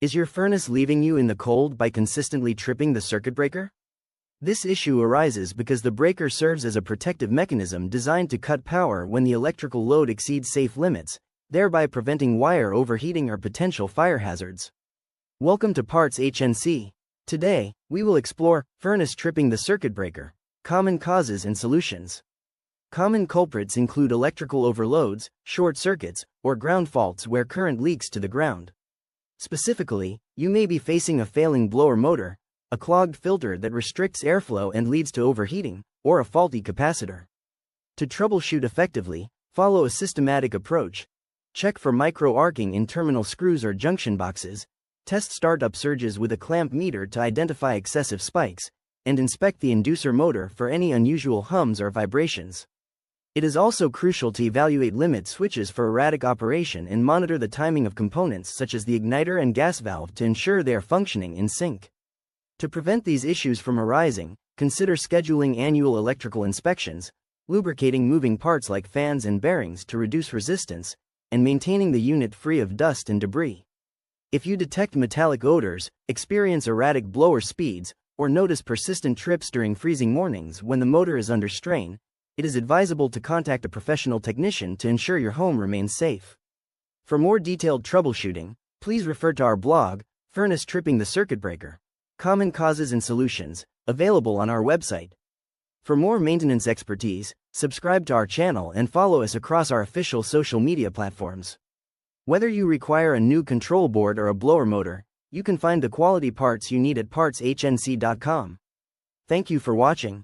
Is your furnace leaving you in the cold by consistently tripping the circuit breaker? This issue arises because the breaker serves as a protective mechanism designed to cut power when the electrical load exceeds safe limits, thereby preventing wire overheating or potential fire hazards. Welcome to PartsHnC. Today, we will explore furnace tripping the circuit breaker, common causes and solutions. Common culprits include electrical overloads, short circuits, or ground faults where current leaks to the ground. Specifically, you may be facing a failing blower motor, a clogged filter that restricts airflow and leads to overheating, or a faulty capacitor. To troubleshoot effectively, follow a systematic approach. Check for micro-arcing in terminal screws or junction boxes, test startup surges with a clamp meter to identify excessive spikes, and inspect the inducer motor for any unusual hums or vibrations. It is also crucial to evaluate limit switches for erratic operation and monitor the timing of components such as the igniter and gas valve to ensure they are functioning in sync. To prevent these issues from arising, consider scheduling annual electrical inspections, lubricating moving parts like fans and bearings to reduce resistance, and maintaining the unit free of dust and debris. If you detect metallic odors, experience erratic blower speeds, or notice persistent trips during freezing mornings when the motor is under strain, it is advisable to contact a professional technician to ensure your home remains safe. For more detailed troubleshooting, please refer to our blog, Furnace Tripping the Circuit Breaker, Common Causes and Solutions, available on our website. For more maintenance expertise, subscribe to our channel and follow us across our official social media platforms. Whether you require a new control board or a blower motor, you can find the quality parts you need at PartsHnC.com. Thank you for watching.